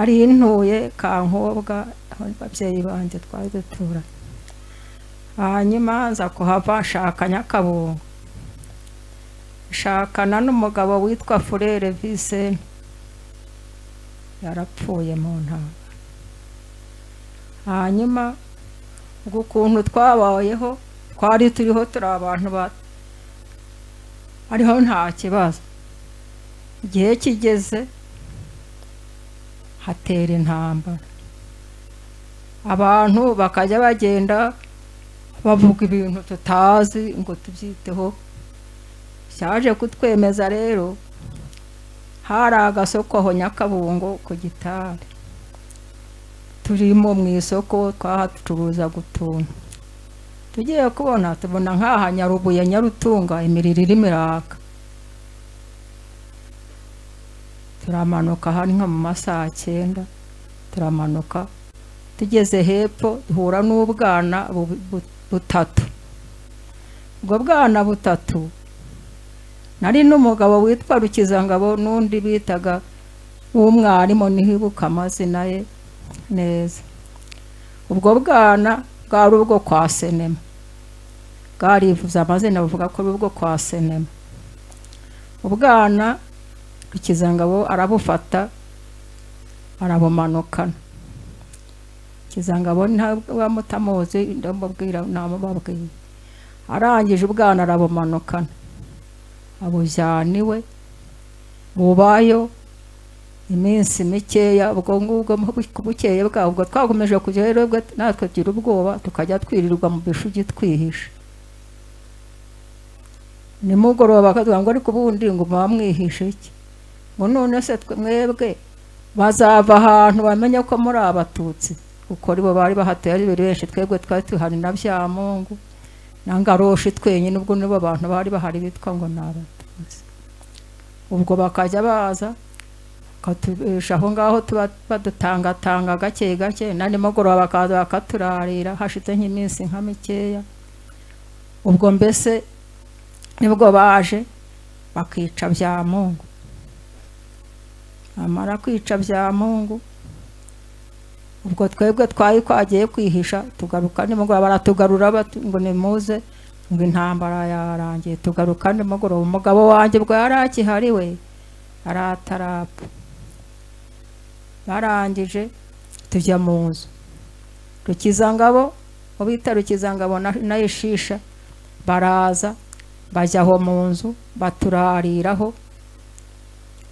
nari ntuye Kankobwa aho ababyeyi banjye twari dutura. Hanyuma nza kuhava nshaka Nyakabungo, nshakana n'umugabo witwa Furere Vincent, yarapfuye mu ntambara. Hanyuma ubwo ukuntu twabayeho twari turiho turi abantu ariho nta kibazo. Igihe kigeze hatera intambara, abantu bakajya bagenda bavuga ibintu tutazi ngo tubyiteho. Cyaje kutwemeza rero, hari agasoko aho Nyakabungo ku Gitari, turimo mu isoko twahacuruza gutuntu. Tugiye kubona tubona nk'aha Nyarubuye Nyarutunga imiriro irimo iraka. Turamanuka hari nko mu masaha 9, turamanuka tugeze hepfo duhura n'ubwana butatu. Ubwo bwana butatu nari n'umugabo witwa Rukizangabo n'undi bitaga umwarimu ntihibuka amazina ye neza. Ubwo bwana bwari ubwo kwa Senema, bwarivuza amazina bavuga ko ubwo kwa Senema. Ubwana Rukizangabo arabufata arabumanukana. Rukizangabo ntabwo mutamuzi ndamubwira namubabwiye. Arangije ubwana arabumanukana abujyaniwe bubayo iminsi mikeya. Ubwo ngubwo kubukeye bwa ubwo twakomeje kujya rero natwe tugira ubwoba tukajya twirirwa mu bishugi twihisha. Nimugoroba bakavuga ngo ariko ubundi ngo bamwihishe iki, ngo none se mwebwe bazava ahantu bamenye ko muri Abatutsi, kuko aribo bari bahatuye ari benshi. Twebwe twari tuhari na Byamungu na Ngaroshi twenyine, ubwo nibo abantu bari bahari bitwa ngo n'Abatutsi. Ubwo bakajya baza katubesha aho ngaho tuba badutangatanga gake gake, na nimugoroba bakaza bakaturarira hashitse nk'iminsi nka mikeya. Ubwo mbese nibwo baje bakica Byamungu. Amara kwica Byamungu, ubwo twebwe twari kwagiye kwihisha, tugaruka nimugoroba baratugarura ngo nimuze ngo intambara yarangiye. Tugaruka nimugoroba umugabo wanjye bwo yarakihari we aratarapfa. Barangije tujya mu nzu. Rukizangabo ubita Rukizangabo na Ishisha baraza bajya aho mu nzu baturariraho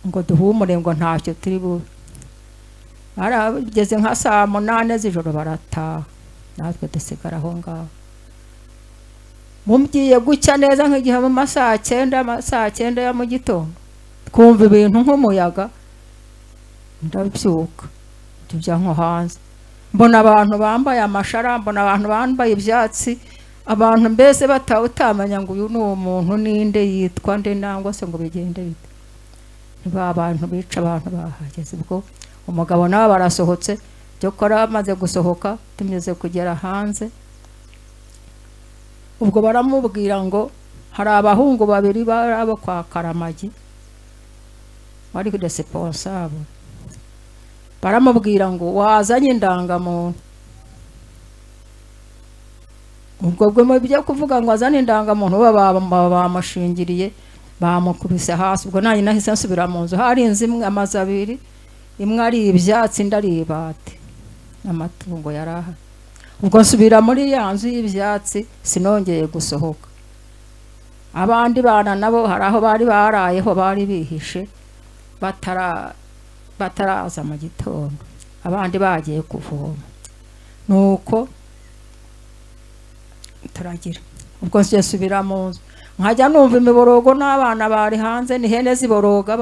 ngo duhumure ngo ntacyo turi bube. Barageze nka saa 8 z'ijoro barataha, natwe dusigara aho ngaho. Mumgiye gucya neza nk'igihe mu masaha 9 ya mu gitondo twumva ibintu nk'umuyaga, ndabyuka tujya nko hanze, mbona abantu bambaye amashara, mbona abantu bambaye ibyatsi, abantu mbese batawutamanya ngo uyu ni umuntu ninde yitwa nde nangwa se ngo bigende bite. Niba abantu bica abantu bahageze. Ubwo umugabo nawe barasohotse, byo kora amaze gusohoka tumeze kugera hanze. Ubwo baramubwira ngo hari abahungu babiri barabo kwa Karamagi bari responsable. Baramubwira ngo wazanye indangamuntu. Ubwo bwo byo kuvuga ngo azane indangamuntu bamashingiriye bamukubise hasi. Ubwo nanjye nahise nsubira mu nzu. Hari inzu imwe amazi abiri, imwe ari ibyatsi ndari ibate n'amatungo yaraha. Ubwo nsubira muri ya nzu y'ibyatsi sinongeye gusohoka. Abandi bana nabo hari aho bari barayeho bari bihishe bataraza mu gitondo, abandi bagiye kuvoma. Nuko turagira. Ubwo nsubira mu nzu nkajya numva imiborogo n'abana bari hanze, ni hene ziboroga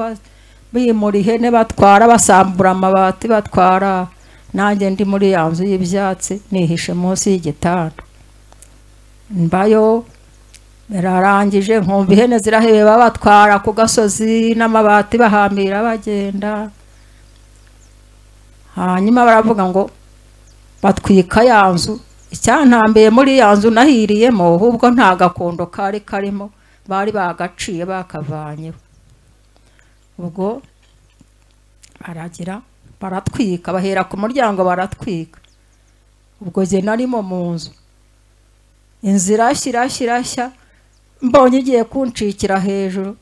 bimura ihene batwara basambura amabati batwara. Nanjye ndi muri ya nzu y'ibyatsi nihishe munsi y'igitanda. Mbayo bararangije nkumva ihene zirahebe batwara ku gasozi n'amabati bahambira bagenda. Hanyuma baravuga ngo batwika ya nzu. Icyantambiye muri ya nzu nahiriyemo ahubwo nta gakondo kari karimo, bari bagaciye bakavanyeho. Ubwo aragira baratwika bahera ku muryango baratwika. Ubwo je narimo mu nzu inzira shirashya mbonye igiye kuncikira hejuru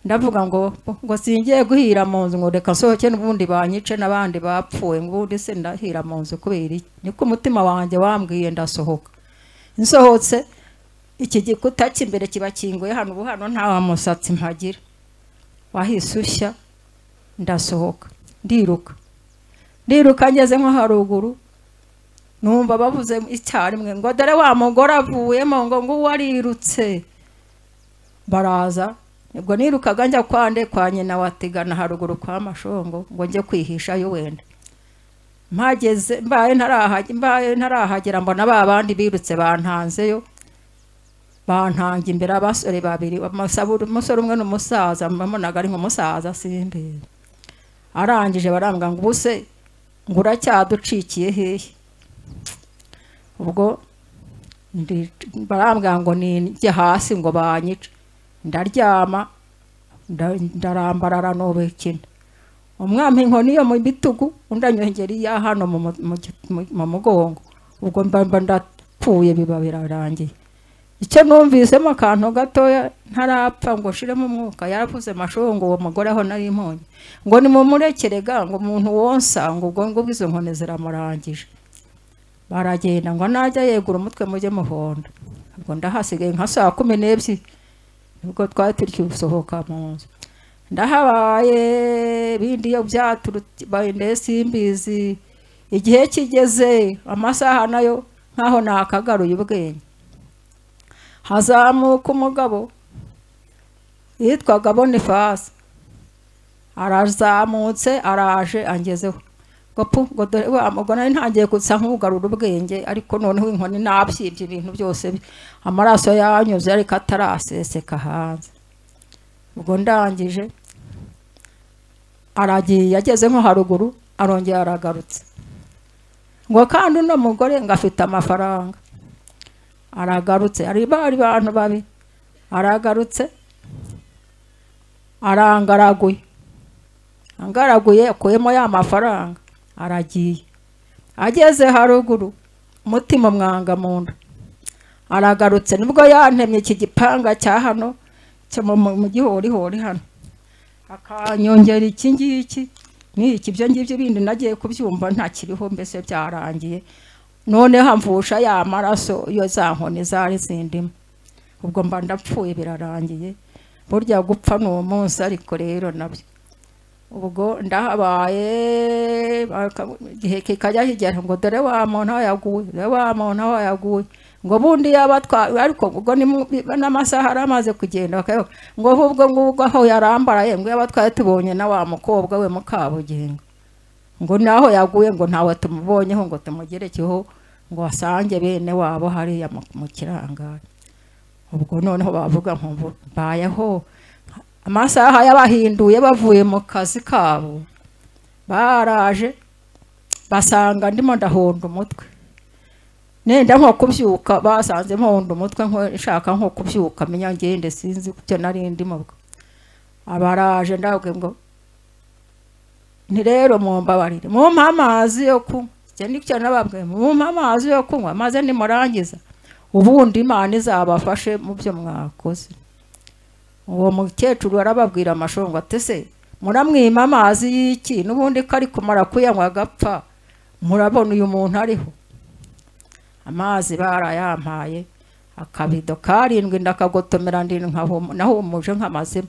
ndavuga ngo singiye guhira mu nzu ngo reka sohoke n'ubundi banyice n'abandi bapfuye ngo ubundi se ndahira mu nzu kubera iki. Niko umutima wanjye wambwiye ndasohoka. Nsohotse iki gikuta cy'imbere kiba kinguye hano ubu hano nta musatsi mpagira wahise ushya ndasohoka ndiruka ngeze nko haruguru numva bavuze icyarimwe ngo dore wa mugore avuyemo ngo warirutse. Baraza ubwo nirukaga njya kwa nyina watigana haruguru kwa Mashongo ngo njye kwihishayo wenda. Mpageze mbaye ntarahagera mbona babandi birutse bantanzeyo bantanga imbere abasore babiri umusore umwe n'umusaza mbonaga ari nk'umusaza simbe. Arangije barambwira ngo ubuse ngo uracyaducikiye hehe. Ubwo barambwira ngo ninjye hasi ngo banyice. Ndaryama ndarambarara n'ubekina umwami inkoni yo mu bitugu undanyongeri ya hano mu mugongo. Ubwo mba ndapfuye biba birarangiye. Icyo numvisemo akantu gatoya ntarapfa ngo shiremo umwuka yaravuze Mashongo uwo mugore aho nari imponye ngo ni mumurekerega ngo umuntu wonsa ngo ubwo bwizo nkone ziramurangije. Baragenda ngo najya yegura umutwe mujye muhonda. Ubwo ndahasigaye nka saa 12 nibwo twari turi gusohoka mu nzu. Ndahabaye bindi yo byatubaye simbizi. Igihe kigeze amasaha nayo nkaho nakagaruye ubwenge. Hazamuka umugabo yitwaga Boniface arazamutse araje angezeho ngo dore wa mugona ntangiye kutsa nk'ugarura ubwenge ariko noneho inkoni nabyibye ibintu byose amaraso yanyuze ariko ataraseseka hanze. Ubwo ndangije aragiye yageze nko haruguru arongera aragarutse ngo kandi no mugore ngafite amafaranga. Aragarutse ari bari bantu babi aragarutse angaraguye akuyemo ya mafaranga aragiye. Ageze haruguru umutima mwanga munda aragarutse nibwo yantemye iki gipanga cya hano cyo mu gihorihori hano akanyongera iki ngiki n'iki byo ngibyo bindi nagiye kubyumva nta kiriho mbese byarangiye. None hamvusha ya maraso yo za nkoni zari zindimo. Ubwo mba ndapfuye birarangiye. Burya gupfa no munsi ariko rero nabyo. Ubwo ndahabaye gihe kikajya higera ngo dore wa muntu yaguye ngo bundi yabatwa ariko ubwo ni n'amasaha aramaze kugenda ngo ubwo aho yarambaraye ngo yabatwaye tubonye na wa mukobwa we mukabugingo ngo naho yaguye ngo ntawe tumubonyeho ngo tumugerekeho ngo asange bene wabo hariya mu kirangara. Ubwo noneho bavuga nkumva bayeho amasaha yabahinduye bavuye mu kazi kabo baraje basanga ndimo ndahonda umutwe nenda nko kubyuka basanze mpondo umutwe nko ishaka nko kubyuka menya ngende sinzi kucyo nari ndimo. Abaraje ndabwe ngo ni rero mumbabarire mumpa amazi yo kunywa. Nicyo nababwe mumpa amazi yo kunywa maze nimurangiza ubundi Imana izabafashe mu byo mwakoze. Uwo mukecuru arababwira Mashongo atese muramwima amazi y'iki n'ubundi kari kumara kuyanywa agapfa murabona uyu muntu ariho. Amazi barayampaye akabido karindwi ndakagotomera ndi naho muje nk'amazima.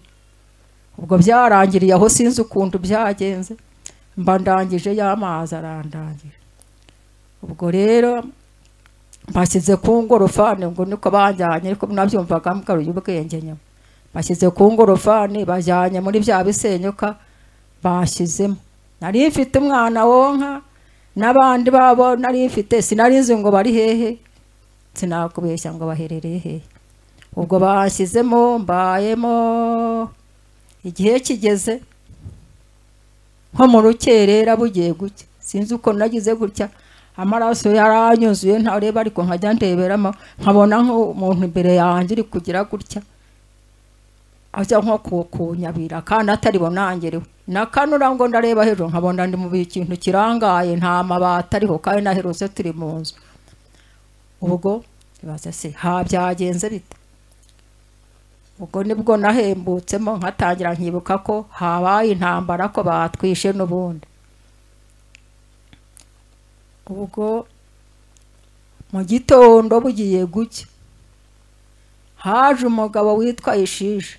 Ubwo byarangiriye aho sinzi ukuntu byagenze mba ndangije y'amazi arandangije. Ubwo rero bashyize ku ngorofani ngo niko banjyanye ariko nabyumvaga mgaruye ubwenge nyuma. Bashyize ku ngorofani bajyanye muri bya bisenyuka bashyizemo. Nari mfite umwana wonka n'abandi babo nari mfite sinarinzi ngo bari hehe sinakubeshya ngo baherereye hehe. Ubwo bashyizemo mbayemo igihe kigeze nko mu rukerera bugiye gucya sinzi uko nagize gutya amaraso yaranyuzuye ntareba ariko nkajya ndeberamo nkabona nk'umuntu imbere yanjye iri kugira gutya ajya nko kunyabira kandi atari bonangerewe nakanura ngo ndareba hejuru nkabona ndi mu ikintu kirangaye nta mabati ariho kandi naherutse turi mu nzu. Ubwo bibaza se byagenze bite? Ubwo nibwo nahembutsemo nkatangira nkibuka ko habaye intambara ko batwishe n'ubundi. Ubwo mu gitondo bugiye gucya haje umugabo witwa Ishisha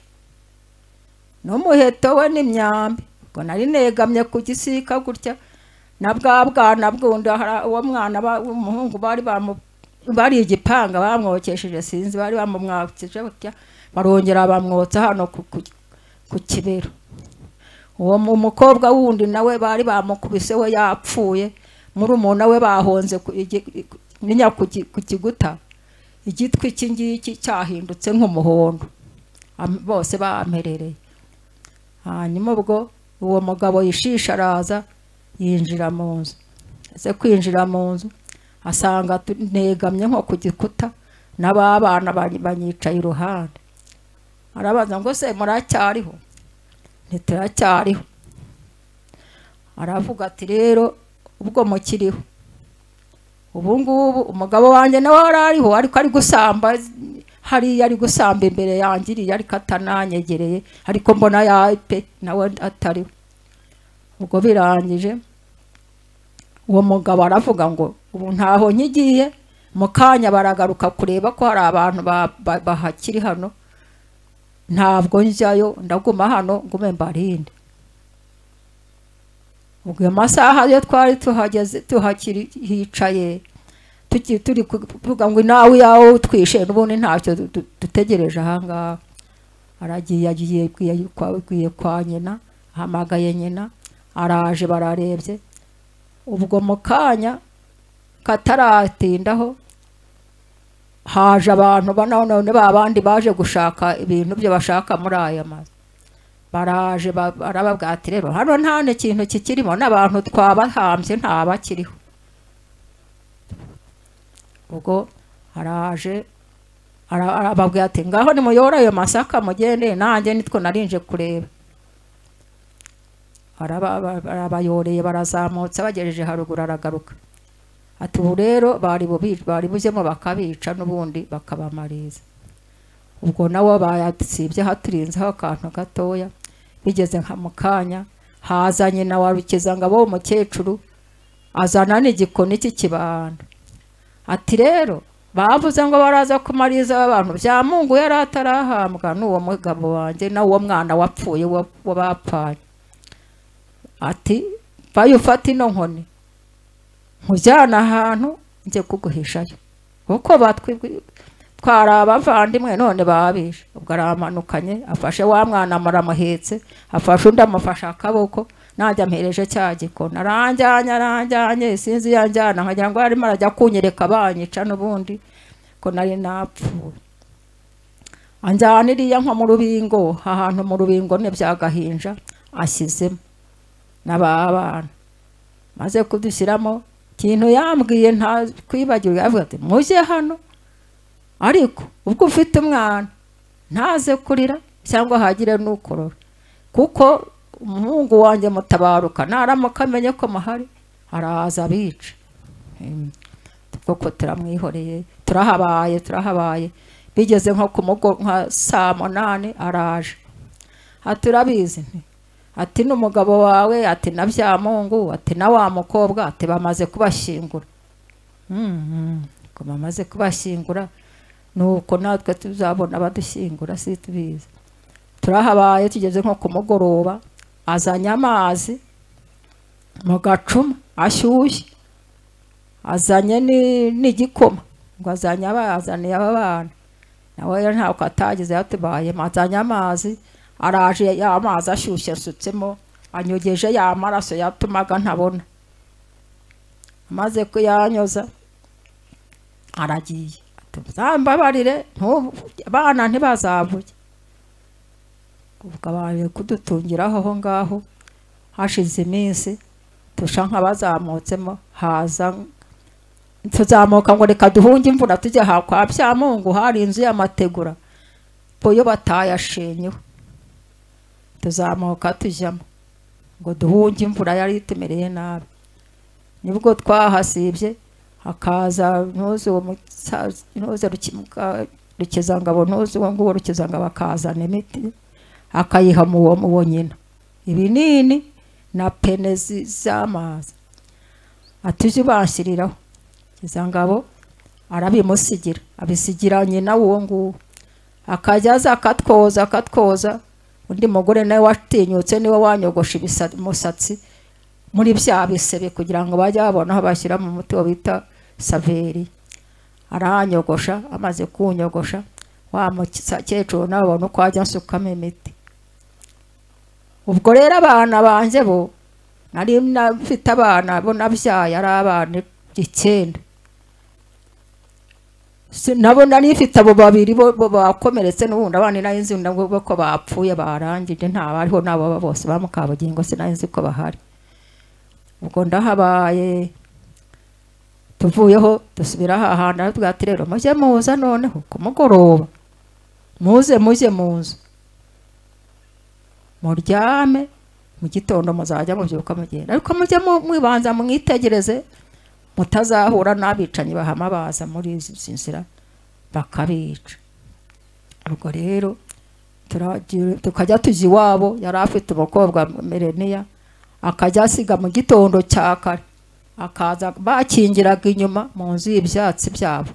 n'umuheto we n'imyambi. Ubwo nari negamye ku gisika gutya na bwa bwana bwundi uwo mwana w'umuhungu bari igipanga bamwokesheje sinzi bari bamumwakije gutya barongera bamwotsa hano ku kibero. Uwo umukobwa wundi nawe bari bamukubise we yapfuye muri umuna we bahonze ninya ku kiguta igitwi cy'ingiki cyahindutse nk'umuhondo bose bamerereye. Hanyuma ubwo uwo mugabo Ishisha araza yinjira mu nzu. Ese kwinjira mu nzu asanga negamye nko ku gikuta n'abana banyicaye iruhande. Arabaza ngo se muracyariho? Ntituracyariho. Aravuga ati rero ubwo mukiriho ubu ngubu umugabo wanjye nawe arariho ariko ari gusamba hari yari gusamba imbere yangiriye ariko atananyegereye ariko mbona yape nawe atari. Ubwo birangije uwo mugabo aravuga ngo ubu ntaho nyigiye mu kanya baragaruka kureba ko hari abantu bahakiri hano ntabwo njyayo ndaguma hano ngume mbarinde. Ubwo amasaha yo twari tuhageze tuhakiri hicaye turi kuvuga ngo nawe yawo twishe n'ubundi ntacyo dutegereje ahangaha. Agiye kwa nyina ahamagaye nyina araje bararebye. Ubwo mu kanya kataratindaho haje abantu none babandi baje gushaka ibintu byo bashaka muri aya mazu. Baraje barababwira ati rero hano nta n'ikintu kikirimo n'abantu twabahambye nta bakiriho. Ubwo araje arababwira ati ngaho nimuyora ayo masaka mugende nanjye nitwo narinje kureba. Arabayoreye barazamutse bagejeje haruguru aragaruka ati ubu rero bari bujyemo bakabica n'ubundi bakabamariza. Ubwo nawo bayasibye haturinzeho akantu gatoya. Bigeze nka mukanya hazanye na warukiza ngabo umukecuru azana n'igikoni cy'ikibanda. Ati rero bavuze ngo baraza kumariza abantu bya Mungu yari atarahambwa n'uwo mugabo wanjye na uwo mwana wapfuye wabapfanye. Ati bayufata ino nkoni nkujyana ahantu njye kuguhishayo kuko twara abavandimwe none babishe. Ubwo aramanukanye afashe wa mwana muramuhetse afashe undi amufasha akaboko nanjye ampereje cya gikoni aranjyanye sinzi yanjyana nkagira ngo arimo arajya kunyereka banyica n'ubundi ko nari napfuye. Anjyaniriye nko mu rubingo ahantu mu rubingo ne byagahinja ashyizemo n'abana maze kudushyiramo kintu yambwiye nta kwibagirwa avuga ati mujye hano ariko ubwo ufite umwana ntaze kurira cyangwa hagire n'ukorora kuko umuhungu wanjye mutabaruka naramuka amenye ko mahari araza bica. Kuko turamwihoreye turahabaye bigeze nko ku mugo nka saa 8 araje aturabizi ati n'umugabo wawe ati na bya Mungu ati na wa mukobwa ati bamaze kubashingura. Ko bamaze kubashingura nuko natwe tuzabona badushyingura si tubizi. Turahabaye tugeze nko ku mugoroba azanye amazi mu gacuma ashyushye azanye n'igikoma ngo azaniye abana nawe ntabwo atagize yatubaye azanye amazi araje ya amazi ashyushye asutsemo anyogeje ya maraso yatumaga ntabona. Amaze kuyanyoza aragiye tuzambabarire abana ntibazavuye. Ubwo abaye kudutungiraho aho ngaho hashize iminsi tusha nk'abazamutsemo haza tuzamuka ngo reka duhunge imvura tujye kwa bya Mungu hari inzu y'amategura boyo batayashenyeho tuzamuka tujyamo ngo duhunge imvura yari itumereye nabi. Nibwo twahasibye hakaza ntuzi uwo ntuzi Rukizangabo ntuzi uwo nguwo Rukizangabo akazana imiti akayiha mu nyina ibinini na penezi z'amazi atuje bashyiriraho. Rukizangabo arabimusigira abisigira nyina uwo nguwo akajya aza akatwoza undi mugore nawe watinyutse niwe wanyogosha umusatsi muri bya bisebe kugira ngo bajye babona aho bashyira mu muti wo bita saveri. Aranyogosha amaze kunyogosha wa mukecuru nawe ubona uko ajya nsukamo imiti. Ubwo rero abana banje bo nari nafite abana bo nabyaye ari abana 9. Nabo nari mfite abo babiri bo bakomeretse n'ubundi abana nari nzi ndabwo ko bapfuye barangije nta bariho nabo bose bamukabugingo sinari nzi ko bahari. Ubwo ndahabaye tuvuyeho dusubira hahanda twati rero mujye muza noneho kumugoroba muje mu nzu muryame mu gitondo muzajya mubyuka mugenda ariko mujye mwibanza mwitegereze mutazahura n'abicanyi bahama baza muri izi nzira bakabica. Ubwo rero tukajya tuzi iwabo yari afite umukobwa Mereniya akajya asiga mu gitondo cya kare akaza bakingiraga inyuma mu nzu y'ibyatsi byabo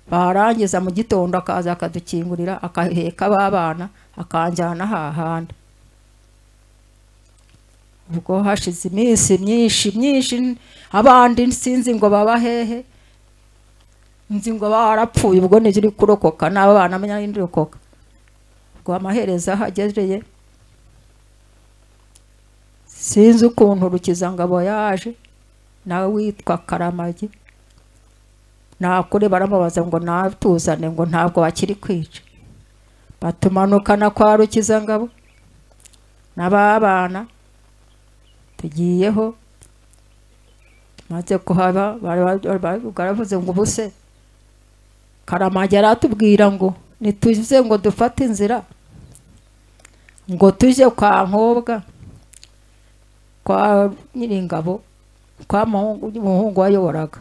barangiza mu gitondo akaza akadukingurira akaheka abana akanjyana hahandi. Ubwo hashize iminsi myinshi abandi sinzi ngo baba hehe nzi ngo barapfuye ubwo niziri kurokoka n'abana amenya n'indirokoka. Ubwo amahereza hagezeye sinzi ukuntu Rukizangabo yaje nawe witwa Karamagi nakure baramubaza ngo natuzane ngo ntabwo bakiri kwica. Batumanukana kwa Rukizangabo n'abana tugiyeho maze kuhaba baravuze ngo ubuse Karamagi aratubwira ngo nituze ngo dufate inzira ngo tuje kwa Nkobwa kwa Nyiringabo kwa muhungu wayoboraga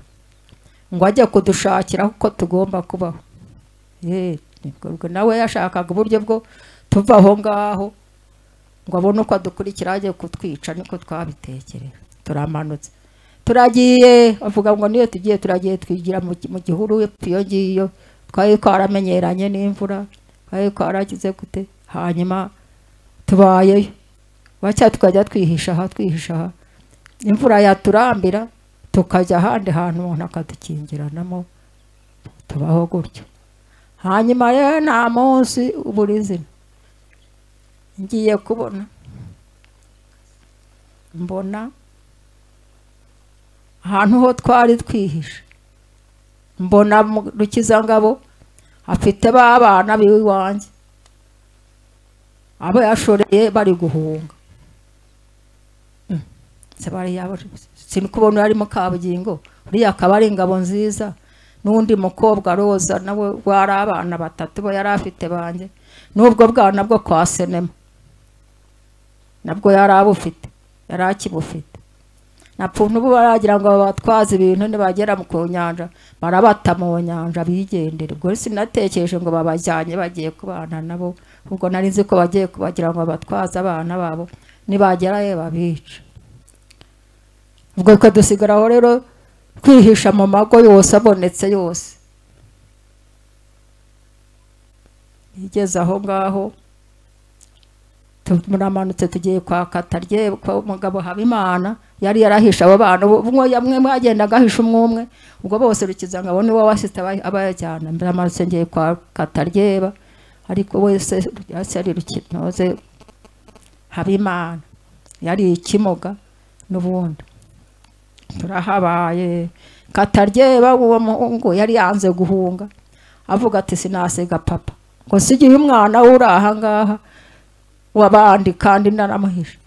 ngo ajye kudushakira uko tugomba kubaho. Nawe yashakaga uburyo bwo tuva aho ngaho ngo abone uko dukurikira ajye kutwica niko twabitekereza. Turamanutse turagiye avuga ngo niyo tugiye turagiye twigira mu gihuru iyo ngiyo twari twaramenyeranye n'imvura twari twaragize gute hanyuma tubayeyo bacya tukajya twihisha aha imvura yaturambira tukajya ahandi hantu umuntu akadukingiranamo tubaho gutyo. Hanyuma rero nta munsi uburizina ngiye mbona ahantu ho twari twihisha mbona Rukizangabo afite abana biwanjye abo yashoreye bari guhunga. Sinukubona ari mu Kabugingo uriya akaba ari Ingabo Nziza n'undi mukobwa Roza nawe wari abana 3 bo yari afite banje n'ubwo bwana bwo kwa Senema nabwo yari abufite yari akibufite. Napfuntu bo baragira ngo batwaze ibintu nibagera mu kunyanja barabata mu nyanja bigendera. Ubwo sinatekereje ngo babajyanye bagiye kubana nabo ubwo nari nzi ko bagiye kubagira ngo batwaze abana babo nibagera babica. Ubwo ko dusigaraho rero kwihisha mu mago yose abonetse yose. Igeze aho ngaho turamanutse tugiye kwa Katarye kwa umugabo Habimana yari yarahisha abo bana umwe yamwe mwagendaga ahisha umwe ubwo bose Rukizangabo niwe wasita abayajyana. Ndamanutse ngiye kwa Katarye ariko wese yari Rukinoze Habimana yari Ikimoga n'ubundi. Turahabaye Katarye uwo muhungu yari yanze guhunga avuga ati sinasiga papa ngo sigiye umwana uraha ngaha wabandi kandi naramuhisha.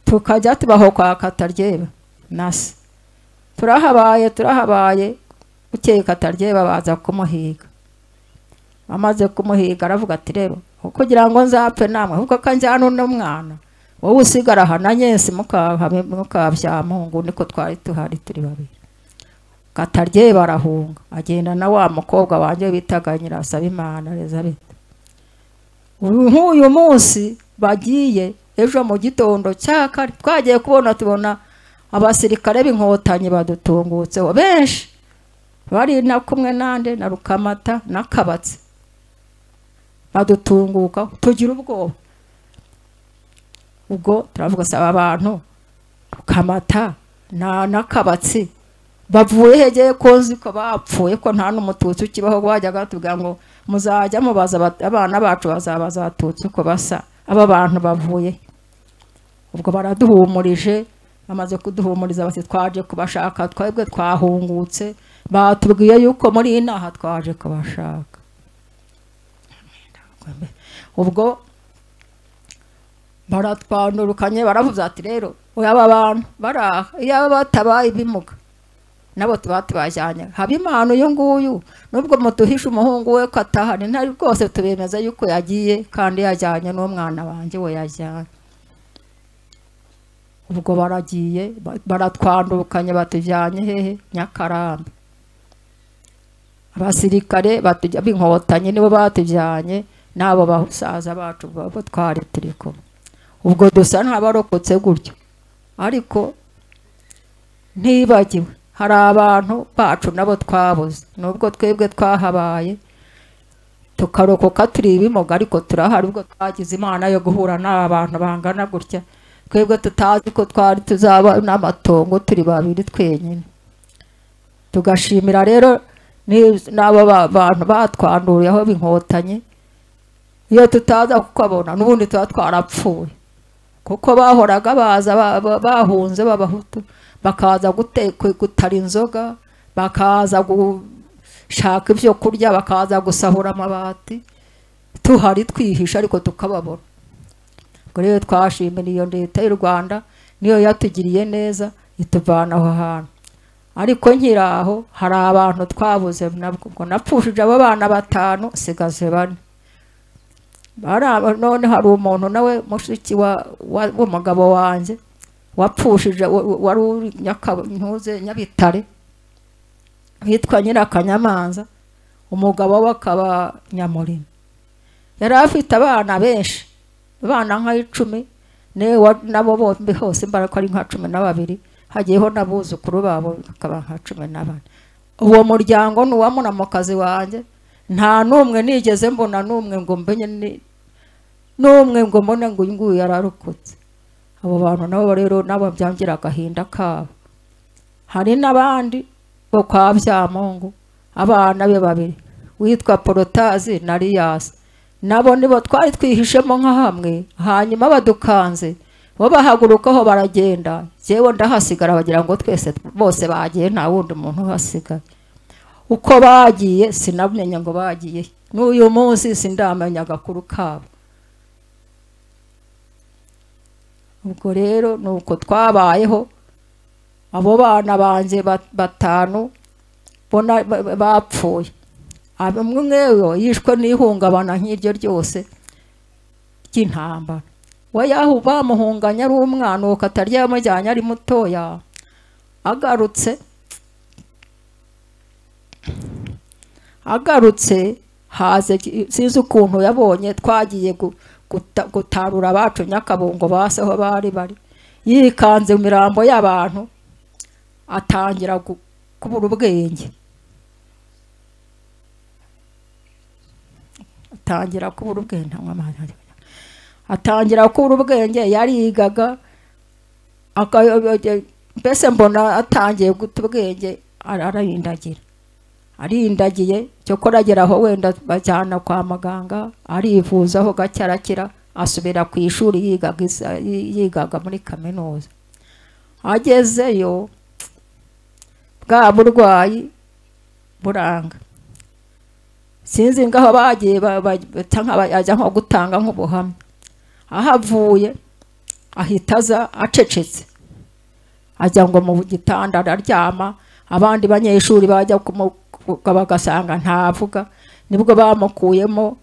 Tukajya tubaho kwa Katarye nasi turahabaye ukeye Katarye baza kumuhiga. Amaze kumuhiga aravuga ati rero kugira ngo nzapfe namwe ahubwo kanjyana n'umwana wowe usigara hana Nyesi Mukabyamungu niko twari tuhari turi babiri. Katarye barahunga agenda na wa mukobwa wanje bitaga Nyirasabimana Elizabeth. Uyu munsi bagiye ejo mu gitondo cyakare twagiye tubona abasirikare b'inkotanyi badutungutseho benshi bari na kumwe nande na Rukamata na Kabatsi badutunguka tugira ubwoba. Ubwo turavuga saba abantu Rukamata na Kabatsi bavuye hegeye kozi ko bapfuye ko nta n'umututsi ukibaho wajyaga tubwira ngo muzajya mubaza abana bacu bazabaza abatutsi ko basa aba bantu bavuye. Ubwo baraduhumurije bamaze kuduhumuriza bati twaje kubashaka twebwe twahungutse batubwiye yuko muri inaha twaje kubashaka. Ubwo baratwandurukanye baravuze ati rero aba bantu baraha iyo batabaye ibimuga nabo tubatubajyanye Habimana uyu nguyu nubwo mutuhisha umuhungu we katahari ntari rwose tubemeza yuko yagiye kandi yajyanye n'umwana wanje we yajyanye. Ubwo baragiye baratwandukanye batujyanye hehe Nyakarambi. Abasirikare batujya b'inkotanyi nibo batujyanye nabo basaza bacu babo twari turiko. Ubwo dusa ntabarokotse gutyo ariko ntibagiwe hari abantu bacu nabo twabuze nubwo twebwe twahabaye tukarokoka turi ibimuga ariko turahari. Ubwo twagize Imana yo guhura n'abantu bangana gutya twebwe tutazi ko twari tuzaba n'amatongo turi babiri twenyine. Tugashimira rero n'abo bantu batwanduriye aho b'inkotanyi iyo tutaza kukabona n'ubundi tuba twarapfuye kuko bahoraga baza bahunze b'abahutu bakaza gutara inzoga bakaza gushaka ibyo kurya bakaza gusahura amabati tuhari twihisha ariko tukababona. Ubwo rero twashimira iyo leta y'u Rwanda niyo yatugiriye neza ituvana aho hantu. Ariko nkiraho hari abantu twabuze nabwo ngo napfushije abo bana 5 sigaze 4. None hari umuntu nawe mushiki w'umugabo wanje wapfushije wari uri Nyabitare hitwa Nyirakanyamanza umugabo wakaba Nyamurima. Yari afite abana benshi abana nka 10 nabo bombi hose mbarako ari nka 12 hagiyeho nabuzukuru babo bakaba nka 14. Uwo muryango n'uwamunamukazi wanje nta numwe nigeze mbona numwe ngo mbenye numwe ngo mbone ngo nguyu yararokotse. Abo bantu nabo rero nabo byangira agahinda kabo. Hari n'abandi bo kwa Byamungu abana be 2 witwa Porotazi na Riyasi nabo nibo twari twihishemo nka hamwe hanyuma badukanze bo bahagurukaho baragenda jewe ndahasigara bagira ngo twese bose bagiye nta wundi muntu hasigaye. Uko bagiye sinamenye ngo bagiye n'uyu munsi sindamenya agakuru kabo. Ubwo rero nuko twabayeho abo bana banje 5 bona bapfuye. Abamwe yishwe n'ihungabana nk'iryo ryose ry'intambara. We yaho bamuhunganya ari umwana uko Katarye yamujyanye ari mutoya agarutse haze sinzi ukuntu yabonye twagiye gutarura abacu Nyakabungo baseho bari yikanze imirambo y'abantu atangira kubura ubwenge. Atangira kubura ubwenge yarigaga mbese mbona atangiye guta ubwenge arindagiye cyo korageraho wenda bajyana kwa muganga arivuzaho gacyarakira asubira ku ishuri yigaga muri kaminuza. Agezeyo bwa burwayi buranga sinzi ngaho bagiye ajya nko gutanga nk'ubuhamya. Ahavuye ahitaza acecetse ajya ngo mu gitanda araryama abandi banyeshuri bajya bagasanga ntavuga nibwo bamukuyemo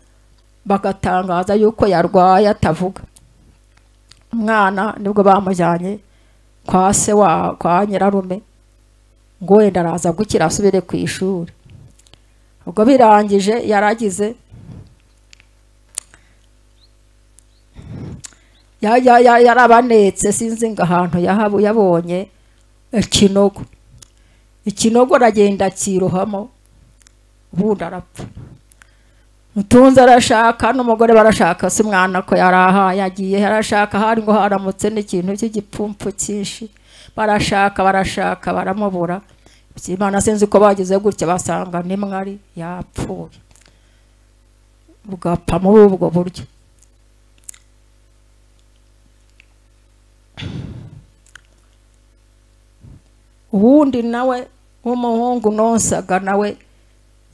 bagatangaza yuko yarwaye atavuga. umwana nibwo bamujyanye kwa se kwa nyirarume ngo wenda araza gukira asubire ku ishuri. Ubwo birangije yaragize yarabanetse sinzi ngo ahantu yabonye ikinogo aragenda akirohamo ubundi arapfa. Mutunzi arashaka n'umugore barashaka se umwana ko yaraha yagiye yarashaka hari ngo haramutse n'ikintu cy'igipfumpu cyinshi barashaka baramubura. Imana sinzi ko bagize gutya basanga nimwari yapfuye bugapfa muri ubwo buryo. Ubundi nawe w'umuhungu nonsaga nawe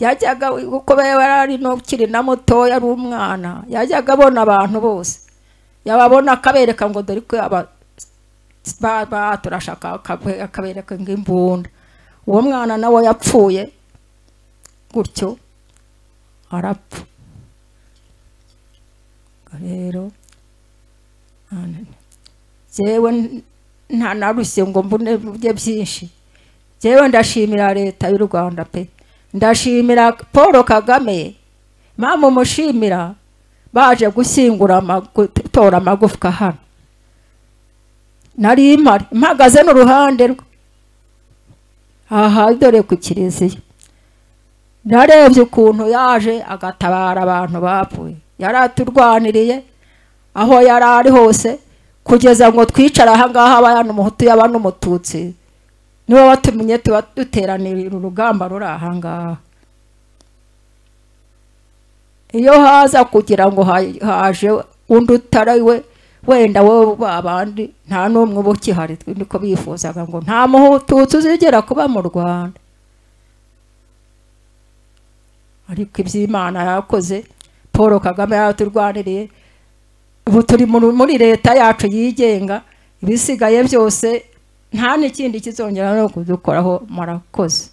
yajyaga uko bari no kiri na mutoya ari umwana yajyaga abona abantu bose yababona akabereka ngo dore ko turashaka akabereka ng'imbunda. Uwo mwana nawe yapfuye gutyo arapfa. Rero jewe nta narushye ngo mbone bye byinshi. Jewe ndashimira leta y'u Rwanda pe, ndashimira Paul Kagame, mama umushimira baje gushyingura gutora amagufwa hano. Nari mpagaze n'uruhande rwe aha dore ku kiliziya, narebye ukuntu yaje agatabara abantu bapfuye. Yaraturwaniriye aho yari ari hose kugeza ngo twicara aha ngaha abana umuhutu y'abana umututsi niwe watumenye duteranira urugamba ruri aha ngaha. Iyo haza kugira ngo haje undi utari we wenda wowe babandi nta n'umwe bukihari niko bifuzaga ngo nta muhututsi uzigera kuba mu Rwanda. Ariko iby'Imana yakoze Paul Kagame yaturwaniriye. Ubu turi muri leta yacu yigenga, ibisigaye byose nta n'ikindi kizongera no kudukoraho. Murakoze.